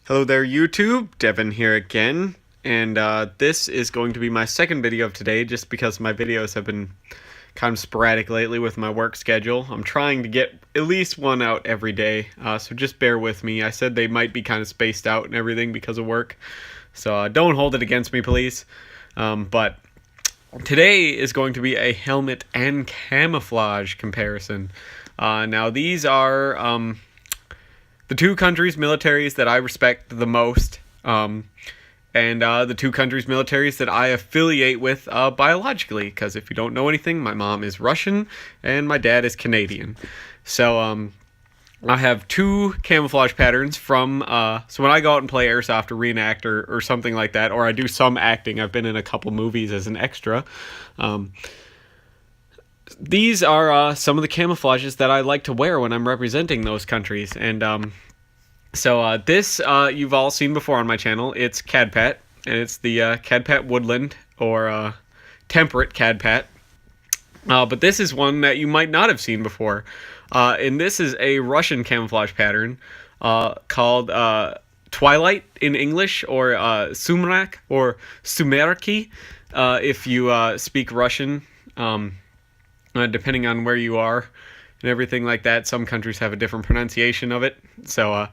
Hello there, YouTube. Devin here again, and this is going to be my second video of today just because my videos have been kind of sporadic lately with my work schedule. I'm trying to get at least one out every day, so just bear with me. I said they might be kind of spaced out and everything because of work, so don't hold it against me, please. But today is going to be a helmet and camouflage comparison. Now, these are the two countries' militaries that I respect the most, and the two countries' militaries that I affiliate with biologically, because if you don't know anything, my mom is Russian and my dad is Canadian. So I have two camouflage patterns from, so when I go out and play airsoft or reenact or something like that, or I do some acting, I've been in a couple movies as an extra, these are some of the camouflages that I like to wear when I'm representing those countries. And so this you've all seen before on my channel. It's Cadpat, and it's the Cadpat Woodland or Temperate Cadpat. But this is one that you might not have seen before. And this is a Russian camouflage pattern called Twilight in English, or Sumrak or Sumerki if you speak Russian. Depending on where you are and everything like that. Some countries have a different pronunciation of it. So,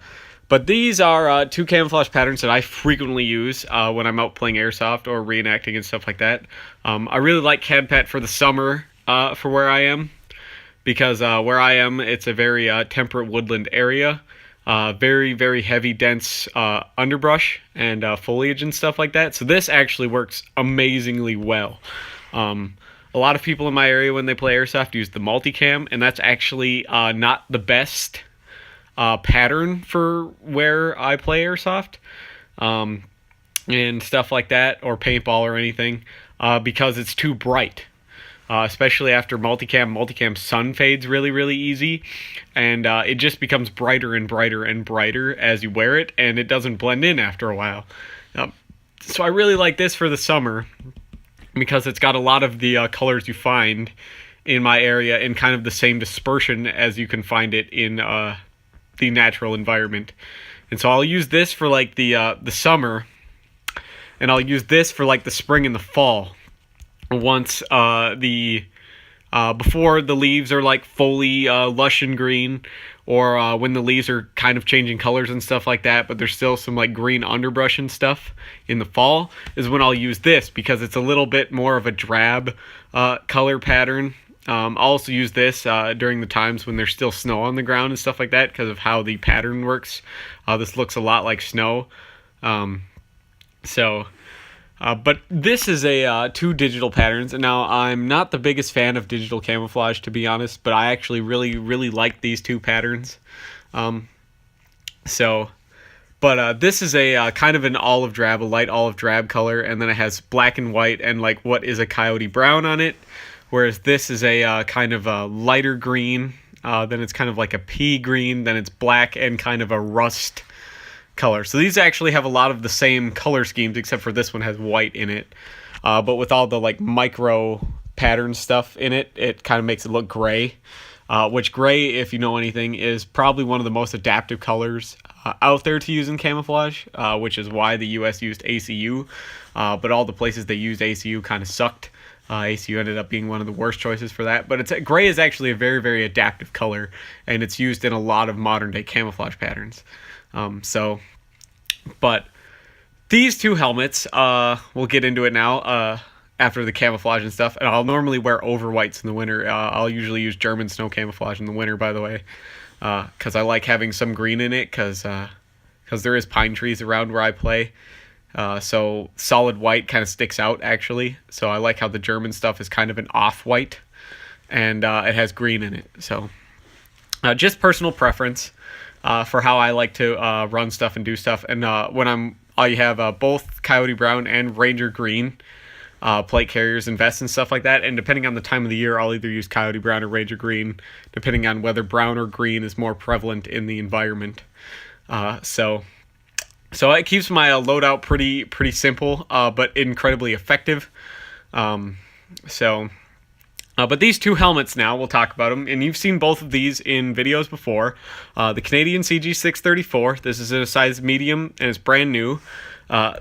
but these are two camouflage patterns that I frequently use when I'm out playing airsoft or reenacting and stuff like that. I really like Cadpat for the summer for where I am, because where I am, it's a very temperate woodland area. Very, very heavy, dense underbrush and foliage and stuff like that. So this actually works amazingly well. A lot of people in my area, when they play airsoft, use the multicam, and that's actually not the best pattern for where I play airsoft and stuff like that, or paintball or anything, because it's too bright. Especially after multicam sun fades really, really easy, and it just becomes brighter and brighter and brighter as you wear it, and it doesn't blend in after a while. So I really like this for the summer, because it's got a lot of the colors you find in my area in kind of the same dispersion as you can find it in the natural environment. And so I'll use this for like the summer, and I'll use this for like the spring and the fall. Once before the leaves are like fully lush and green, or when the leaves are kind of changing colors and stuff like that, but there's still some like green underbrush and stuff in the fall, is when I'll use this, because it's a little bit more of a drab color pattern. I'll also use this during the times when there's still snow on the ground and stuff like that, because of how the pattern works. This looks a lot like snow. But this is a two digital patterns, and now I'm not the biggest fan of digital camouflage, to be honest, but I actually really, really like these two patterns. This is a kind of an olive drab, a light olive drab color, and then it has black and white and like what is a coyote brown on it, whereas this is a kind of a lighter green, then it's kind of like a pea green, then it's black and kind of a rust color. So these actually have a lot of the same color schemes, except for this one has white in it. But with all the like micro pattern stuff in it, it kind of makes it look gray. Which gray, if you know anything, is probably one of the most adaptive colors out there to use in camouflage, which is why the US used ACU. But all the places they used ACU kind of sucked. ACU ended up being one of the worst choices for that. But gray is actually a very, very adaptive color, and it's used in a lot of modern day camouflage patterns. But these two helmets, we'll get into it now, after the camouflage and stuff, and I'll normally wear over whites in the winter. I'll usually use German snow camouflage in the winter, by the way, because I like having some green in it, because there is pine trees around where I play, so solid white kind of sticks out, actually, so I like how the German stuff is kind of an off-white, and it has green in it, so just personal preference. For how I like to run stuff and do stuff. And when I have both Coyote Brown and Ranger Green plate carriers and vests and stuff like that. And depending on the time of the year, I'll either use Coyote Brown or Ranger Green, depending on whether brown or green is more prevalent in the environment. So it keeps my loadout pretty simple, but incredibly effective. But these two helmets now, we'll talk about them, and you've seen both of these in videos before. The Canadian CG634, this is in a size medium, and it's brand new.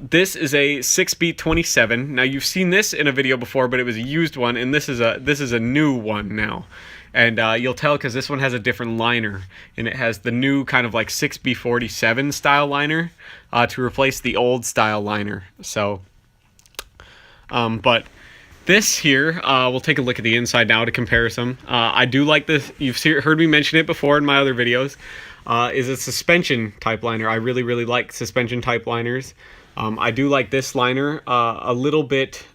This is a 6 beat 27. Now you've seen this in a video before, but it was a used one, and this is a new one now. And you'll tell because this one has a different liner, and it has the new kind of like 6B47 style liner to replace the old style liner. So, but this here, we'll take a look at the inside now to compare some. I do like this. You've heard me mention it before in my other videos. Is a suspension type liner. I really like suspension type liners. I do like this liner a little bit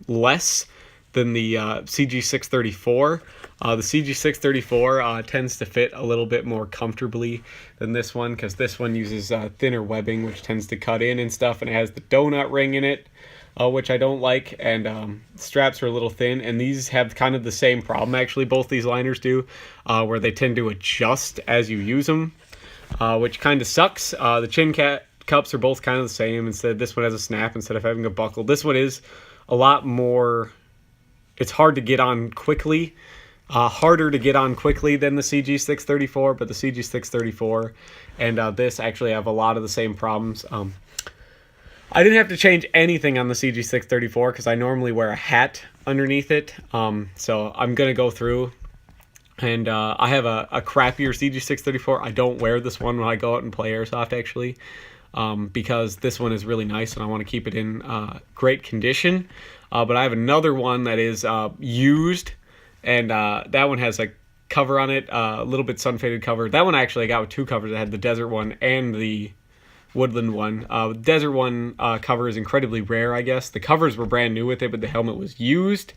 less than the CG634. The CG634 tends to fit a little bit more comfortably than this one, because this one uses thinner webbing, which tends to cut in and stuff, and it has the donut ring in it, which I don't like, and straps are a little thin, and these have kind of the same problem, actually, both these liners do, where they tend to adjust as you use them, which kind of sucks. The chin cups are both kind of the same. Instead, this one has a snap instead of having a buckle. This one is a lot more, it's hard to get on quickly, harder to get on quickly than the CG634, but the CG634 and this actually have a lot of the same problems. I didn't have to change anything on the CG634 because I normally wear a hat underneath it. So I'm going to go through, and I have a crappier CG634. I don't wear this one when I go out and play Airsoft, actually, because this one is really nice and I want to keep it in great condition. But I have another one that is used, and that one has a cover on it, a little bit sun-faded cover. That one actually I got with two covers. I had the desert one and the woodland one. The desert one cover is incredibly rare, I guess. The covers were brand new with it, but the helmet was used.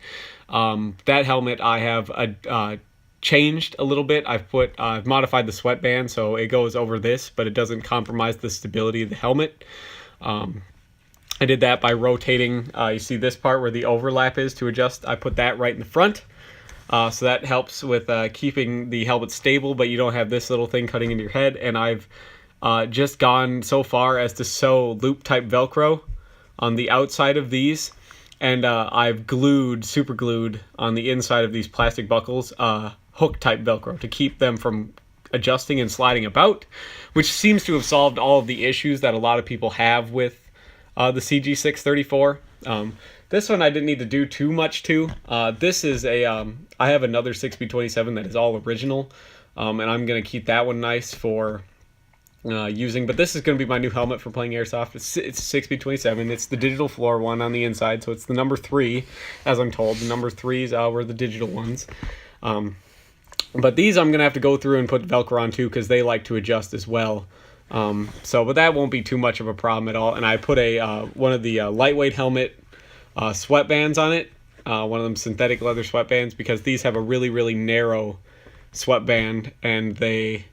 That helmet I have changed a little bit. I've modified the sweatband so it goes over this, but it doesn't compromise the stability of the helmet. I did that by rotating, you see this part where the overlap is to adjust. I put that right in the front. So that helps with keeping the helmet stable, but you don't have this little thing cutting into your head. And I've just gone so far as to sew loop type Velcro on the outside of these, and I've super glued on the inside of these plastic buckles hook type Velcro to keep them from adjusting and sliding about, which seems to have solved all of the issues that a lot of people have with the CG634. This one I didn't need to do too much to. This is I have another 6B27 that is all original, and I'm going to keep that one nice for using, but this is going to be my new helmet for playing Airsoft. It's 6B27. It's the digital floor one on the inside, so it's the number 3, as I'm told. The number 3s were the digital ones. But these I'm going to have to go through and put Velcro on too, because they like to adjust as well. But that won't be too much of a problem at all. And I put one of the lightweight helmet sweatbands on it, one of them synthetic leather sweatbands, because these have a really narrow sweatband, and they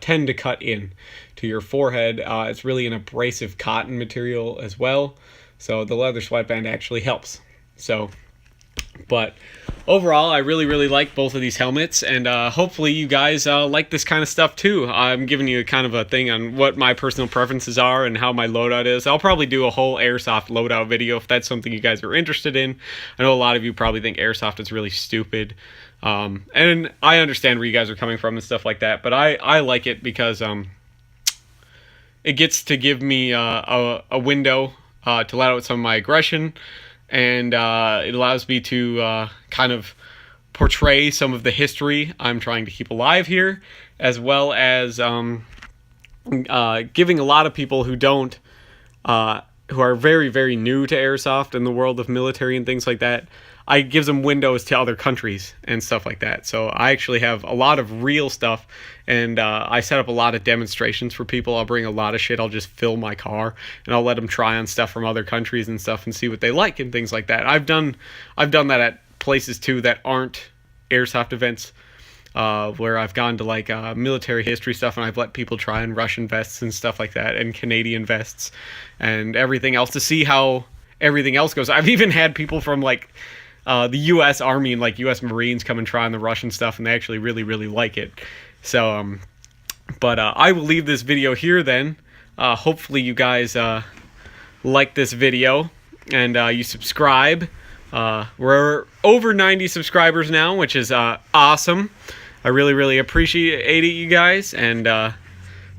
tend to cut in to your forehead. It's really an abrasive cotton material as well, so the leather sweatband actually helps. But overall, I really like both of these helmets, and hopefully you guys like this kind of stuff too. I'm giving you kind of a thing on what my personal preferences are and how my loadout is. I'll probably do a whole Airsoft loadout video if that's something you guys are interested in. I know a lot of you probably think Airsoft is really stupid, and I understand where you guys are coming from and stuff like that, but I like it because it gets to give me a window to let out some of my aggression, and it allows me to kind of portray some of the history I'm trying to keep alive here, as well as giving a lot of people who who are very new to Airsoft and the world of military and things like that, I gives them windows to other countries and stuff like that. So I actually have a lot of real stuff, and I set up a lot of demonstrations for people. I'll bring a lot of shit. I'll just fill my car, and I'll let them try on stuff from other countries and stuff and see what they like and things like that. I've done that at places too that aren't Airsoft events, where I've gone to like military history stuff, and I've let people try on Russian vests and stuff like that, and Canadian vests and everything else to see how everything else goes. I've even had people from like the U.S. Army and like U.S. Marines come and try on the Russian stuff, and they actually really like it. So, but I will leave this video here then. Hopefully you guys like this video, and you subscribe We're over 90 subscribers now, which is awesome. I really appreciate it, you guys, and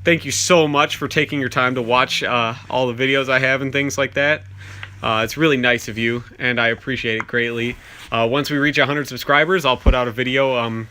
thank you so much for taking your time to watch all the videos I have and things like that. It's really nice of you, and I appreciate it greatly. Once we reach 100 subscribers, I'll put out a video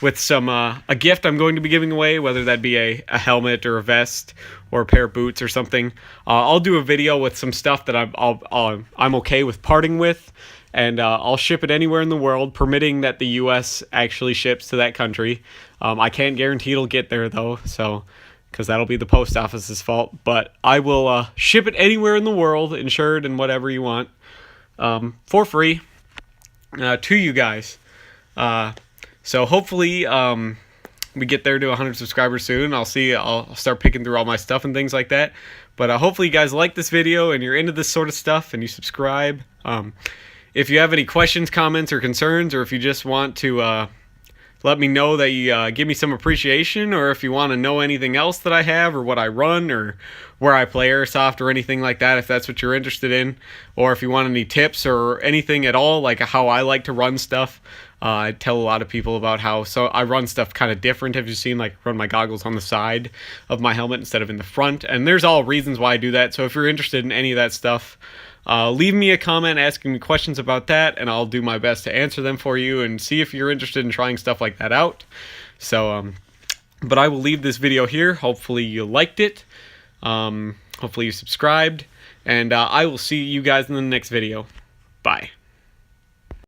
with some a gift I'm going to be giving away, whether that be a helmet or a vest or a pair of boots or something. I'll do a video with some stuff that I'm okay with parting with, and I'll ship it anywhere in the world, permitting that the U.S. actually ships to that country. I can't guarantee it'll get there though, so because that'll be the post office's fault. But I will ship it anywhere in the world, insured and whatever you want, for free to you guys. So hopefully we get there to 100 subscribers soon. I'll start picking through all my stuff and things like that. But hopefully you guys like this video and you're into this sort of stuff and you subscribe. If you have any questions, comments, or concerns, or if you just want to let me know that you give me some appreciation, or if you want to know anything else that I have, or what I run, or where I play Airsoft, or anything like that, if that's what you're interested in, or if you want any tips or anything at all, like how I like to run stuff. I tell a lot of people about how I run stuff kind of different. Have you seen, like, run my goggles on the side of my helmet instead of in the front? And there's all reasons why I do that. So if you're interested in any of that stuff, leave me a comment asking me questions about that, and I'll do my best to answer them for you and see if you're interested in trying stuff like that out. So, but I will leave this video here. Hopefully you liked it. Hopefully you subscribed, and I will see you guys in the next video. Bye.